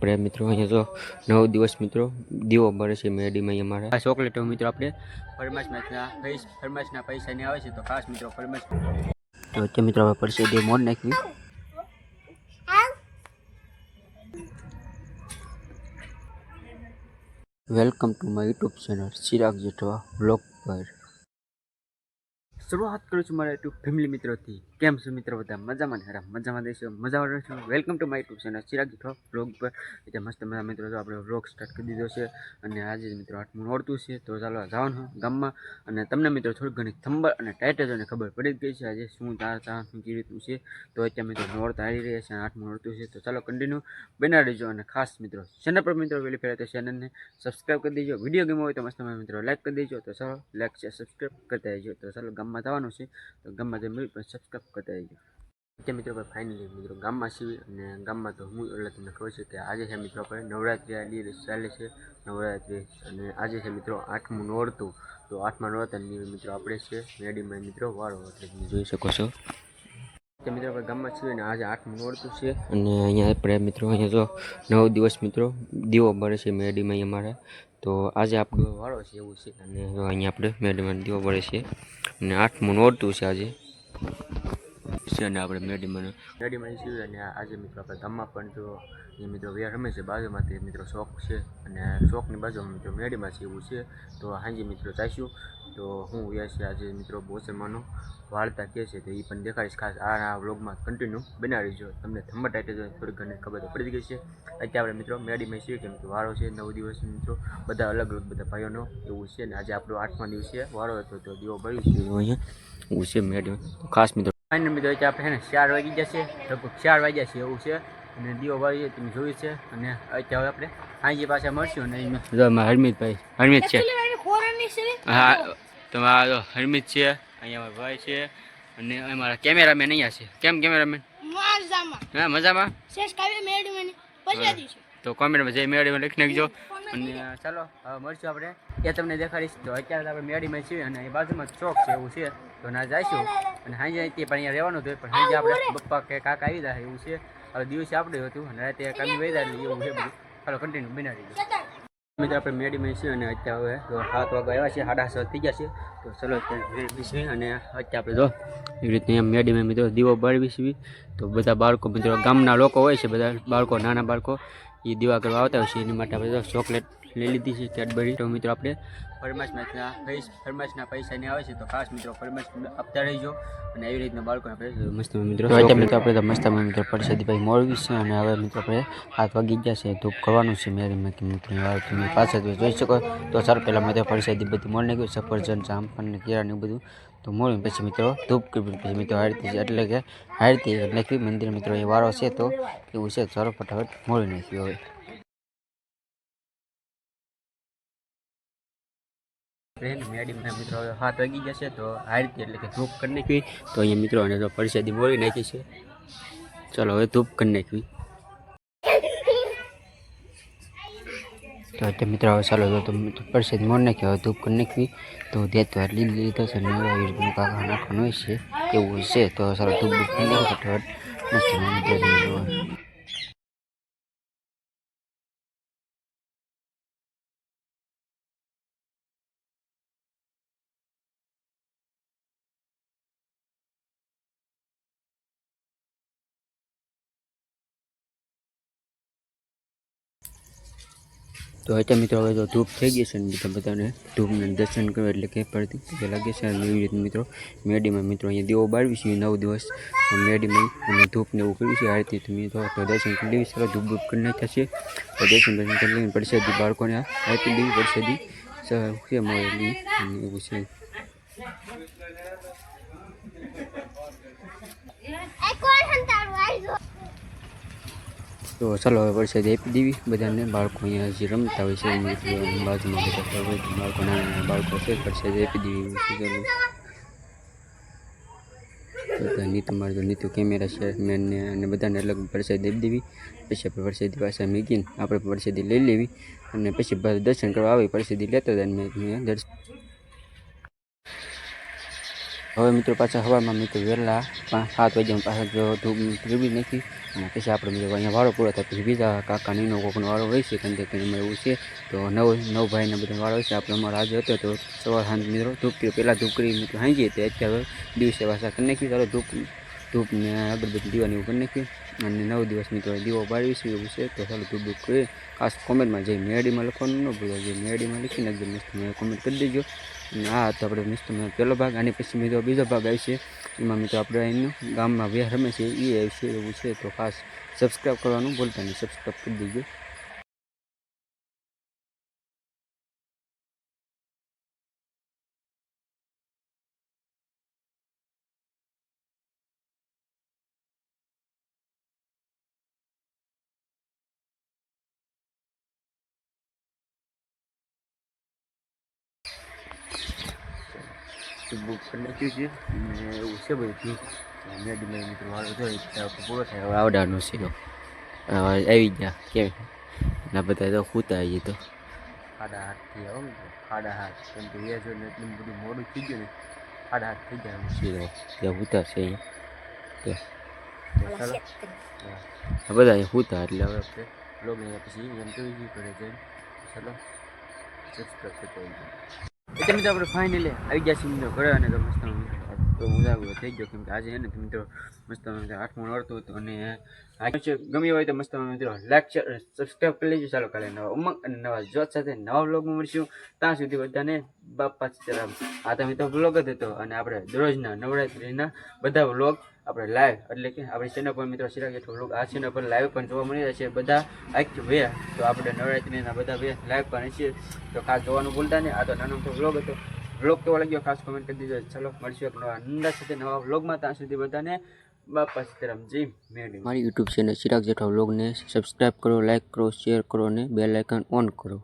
આપણે મિત્રો અહીંયા જો 9 દિવસ મિત્રો દીવો બળે છે મેડીમાં અમારા આ ચોકલેટો મિત્રો આપણે ફરમાશના પૈસાની આવે છે તો ખાસ મિત્રો ફરમાશ તો અત્યારે મિત્રો આપણે પડશે દે મોડ નાખવી welcome to my YouTube channel Chirag Jethwa blog પર શરૂઆત કરું છું મારા યુટ્યુબ ફેમિલી મિત્રોથી કેમ છો મિત્રો બધા મજામાં ને મજામાં દેશો મજામાં રહેશો welcome to my YouTube channel Chirag Jethwa blog પર એટલે મસ્ત મજા મિત્રો જો આપણે બ્લોગ સ્ટાર્ટ કરી દીધો છે અને આજે મિત્રો 8મું નોરતું છે તો ચાલો જવાનું ગામમાં અને તમને મિત્રો થોડી ઘણી થંબર અને ટાઇટલ ખબર પડી ગઈ છે આજે શું તાર કેવી રીતનું છે તો અત્યારે મિત્રો નોરતા આવી રહ્યા છે અને 8મું નોરતું છે તો ચાલો કન્ટિન્યુ બનાવી દેજો અને ખાસ મિત્રો ચેનલ પર મિત્રો પહેલી ફેર તો ચેનલને સબસ્ક્રાઈબ કરી દેજો વિડીયો ગમ્યો હોય તો મસ્ત મિત્રો લાઈક કરી દેજો તો ચાલો લાઈક છે સબસ્ક્રાઈબ કરતા રહેજો તો ચાલો ગામમાં જવાનું છે તો ગામમાં જે મળી પણ સબસ્ક્રાઈબ કરતા રહેજો અત્યારે મિત્રો આપણે ફાઇનલી મિત્રો ગામમાં છીએ અને ગામમાં તો હું એટલે તમને ખબર છે કે આજે છે મિત્રો આપણે નવરાત્રિ ચાલે છે નવરાત્રિ અને આજે છે મિત્રો 8મું નોરતું તો 8મા નોરતાની મિત્રો આપણે છે મેડીમાં મિત્રો વાળો એટલે તમે જોઈ શકો છો મિત્રો આપણે ગામમાં છીએ અને આજે 8મું નોરતું છે અને અહીંયા આપણે મિત્રો અહીંયા જો 9 દિવસ મિત્રો દીવો બળે છે મેડીમાં અમારા તો આજે આપણો વાળો છે એવું છે અને અહીંયા આપણે મેડીમાં દીવો બળે છે અને 8મું નોરતું છે આજે અને આપણે મેડીમાં છીએ અને આજે મિત્રો આપણે ગામમાં પણ જો એ મિત્રો વ્યાર રમે છે બાજુમાંથી મિત્રો શોખ છે અને શોખની બાજુમાં મિત્રો મેડીમાં છે એવું છે તો હાંજે મિત્રો જઈશું તો હું વ્યાર છે આજે મિત્રો બોસરમાનો વાળતા કહે છે તો એ પણ દેખાડીશ ખાસ આ વ્લોગમાં કન્ટિન્યુ બનાવી જો તમને થંબર ટાઈટલ થોડી ઘણી ખબર તો પડી ગઈ છે અત્યારે આપણે મિત્રો મેડીમાં છીએ કેમ કે વાળો છે 9 દિવસ મિત્રો બધા અલગ અલગ બધા ભાઈઓનો એવું છે અને આજે આપણો 8મા દિવસે વાળો હતો તો દીવો બળ્યું છે અહીંયા એવું છે મેડીમાં તો ખાસ મિત્રો ફાઇનલ મિત્રો આપણે ને 4 વાગી જશે લગભગ 4 વાગ્યા છે એવું છે અને દીવો બાળી તમે જોયું છે અને અત્યારે આપણે હાંજી પાછા મળશું અને હરમિતભાઈ હરમિત છે હા તમારો હરમિત છે અહીંયા અમારા ભાઈ છે અને અમારા કેમેરામેન અહીંયા છે કેમ કેમેરામેન હા મજામાં તો કોમેન્ટમાં જઈ મેડીમાં લખી નાખજો અને ચાલો હવે મળશું આપણે એ તમને દેખાડીશ તો અત્યારે આપણે મેડીમાં છીએ અને એ બાજુમાં ચોક છે એવું છે તો ના જઈશું અને સાંજે તે પણ અહીંયા રહેવાનું હતું પણ સાંજે આપણે પપ્પા કે કાકા આવી જાય એવું છે હવે દિવસે આપણે હતું અને રાતે કામી વહી જાય એવું છે બધું ચાલો કન્ટિન્યુ બનાવી દઈએ મિત્રો આપણે મેડીમાં છીએ અને અત્યારે હવે 7 વાગ્યા આવ્યા છે 7:30 થઈ ગયા છે તો ચલો અત્યારે અને અત્યારે આપણે જો એવી રીતે અહીંયા મેડીમાં મિત્રો દીવો બાળવી છીએ તો બધા બાળકો મિત્રો ગામના લોકો હોય છે બધા બાળકો નાના બાળકો એ દીવા કરવા આવતા હોય છે એની માટે આપણે ચોકલેટ લઈ લીધી છે કેડબરી તો મિત્રો આપણે ફરમાશના પૈસાની આવે છે તો ખાસ મિત્રો ફરમાશ આપતા રહીજો અને એવી રીતના બાળકોને આપણે મસ્ત મિત્રો આપણે તો મસ્ત મિત્રો પરસાદીભાઈ મોળવી છે અને હવે મિત્રો આપણે 7 વાગી ગયા છે ધૂપ કરવાનું છે મેરીમાં કે મિત્રો તમે પાછળ જોઈ શકો તો સારું પહેલાં મેં તો પરસાદી બધું મોળ નાખ્યું સફરજન જામફળ ને કેળા ને બધું તો મોળીને પછી મિત્રો ધૂપ કરી પછી મિત્રો હારતી છે એટલે કે હારતી નાખવી મંદિર મિત્રો એ વારો છે તો એવું છે સારો ફટાફટ મોળી નાખ્યું હવે મેડીમાં મિત્રો 7 વાગી જશે તો હારતી એટલે કે ધૂપ કરી નાખવી તો અહીંયા મિત્રો અને તો પરસાદી મોળી નાખી છે ચાલો હવે ધૂપ કરી નાખવી તો અત્યારે મિત્રો હવે ચાલો તો પરસાદી મોળી નાખી હવે ધૂપ કરી નાખવી તો દેતો એટલી લીધો છે ને એવી રીતનું કાકા નાખવાનું હોય છે એવું છે તો ચાલો ધૂપ કરી નાખો ફટાફટ મસ્ત તો અત્યારે મિત્રો હવે તો ધૂપ થઈ ગઈ છે ને બીજા બધાને ધૂપને દર્શન કરવા એટલે કે પડતી લાગે છે અને એવી રીતે મિત્રો મેડીમાં મિત્રો અહીંયા દીવો બાળવી છે 9 દિવસ મેડીમાં અને ધૂપને એવું કર્યું છે આ રીતે તમે તો દર્શન કરી લેવી ચાલો ધૂપ ધૂપ કરી નાખ્યા છે તો દર્શન કરી લઈને પરસાદી બાળકોને આપી દેવી પરસાદી છે મળેલી એવું છે તો ચાલો હવે પરસાદી આપી દેવી બધાને બાળકો અહીંયા જે રમતા હોય છે બાજુમાં બધા બાળકો નાના બાળકો છે પરસાદી આપી દેવી બધાની તમારે તો નીતુ કેમેરા છે મેનને અને બધાને અલગ પરસાદી આપી દેવી પછી આપણે પરસાદી પાછા મૂકીને આપણે પરસાદી લઈ લેવી અને પછી દર્શન કરવા આવી પરસાદી લેતા હતા મેં દર્શન હવે મિત્રો પાછા હવામાં મિત્રો વહેલા 7 વાગ્યામાં પાછા જો ધૂપ ત્રીબી નાખી અને પછી આપણે મિત્રો અહીંયા વાળો પૂરો થાય પછી બીજા કાકા નીનો કોકનો વાળો હોય છે કંઈ કંઈ એવું છે તો નવ ભાઈને બધા વાળો હોય છે આપણે અમારો આજે હતો તો સવાર સાંજ મિત્રો ધૂપ પહેલાં ધૂપ કરી મિત્રો હાંગીએ તો અત્યારે દિવસે પાછા કરી નાખ્યું ચાલો ધૂપને અગરબત્તી દીવાની એવું કરી નાખ્યું અને 9 દિવસ મિત્રો દીવો બાળવી એવું છે તો ચાલો ધૂપ કરીએ ખાસ કોમેન્ટમાં જઈ મેડીમાં લખવાનું ન ભૂલો જે મેડીમાં લખીને એકદમ મસ્ત કોમેન્ટ કરી દેજો અને આ તો આપણે મસ્ત પહેલો ભાગ આની પછી મિત્રો બીજો ભાગ આવશે એમાં મિત્રો આપણે અહીંનું ગામમાં વેહ રમે છે એ આવશે એવું છે તો ખાસ સબસ્ક્રાઈબ કરવાનું ભૂલતા નહીં સબસ્ક્રાઈબ કરી દેજો બુક કરી નાખ્યું છે અને એવું છે બધું મેડીમાં મિત્રો વાળો જોઈએ પૂરો થાય હવે આવડાનું છે આવી ગયા કેમ ના બધા તો ખૂતા આવી તો 8:30 થી આવો મિત્રો 8:30 કેમ કે એ જોઈને એટલું બધું મોડું થઈ ગયું ને 8:30 થઈ ગયા છે ત્યાં ખૂતા છે અહીંયા ચાલો બધા અહીંયા ખૂતા એટલે હવે આપણે બ્લોગ અહીંયા પછી એમ જોઈ કરે છે ચાલો સબસ્ક્રાઈબ કરતો એટલે મિત્રો આપણે ફાઇનલી આવી ગયા છીએ મિત્રો ઘરે અને તો મસ્ત તો ઉજાગરો થઈ ગયો કેમ કે આજે છે ને મિત્રો મસ્ત 8મું નોરતું હતું અને આજે છે ગમી હોય તો મસ્ત મિત્રો લાઈક શેર સબસ્ક્રાઈબ કરી લેજો ચાલો કાલે નવા ઉમંગ અને નવા જોત સાથે નવા વ્લોગમાં મળશું ત્યાં સુધી બધાને બાપા સીતારામ આ તો મિત્રો વ્લોગ જ હતો અને આપણે દરરોજના નવરાત્રિના બધા વ્લોગ આપણે લાઈવ એટલે કે આપણી ચેનલ પર મિત્રો ચિરાગ જેઠવા વ્લોગ આ ચેનલ પર લાઈવ પણ જોવા મળી રહ્યા છે બધા આખી વે તો આપણે નવરાત્રિના બધા વે લાઈવ પણ છે તો ખાસ જોવાનું ભૂલતા નહીં આ તો નાનો મોટો વ્લોગ હતો વ્લોગ કેવો લાગ્યો ખાસ કોમેન્ટ કરી દીધો ચાલો મળશું એક નવા નંદા સાથે નવા વ્લોગમાં ત્યાં સુધી બધાને બાપા સીતારામ જય મેડી મારી યુટ્યુબ ચેનલ ચિરાગ જેઠવા વ્લોગને સબસ્ક્રાઈબ કરો લાઈક કરો શેર કરો અને બેલ આઇકન ઓન કરો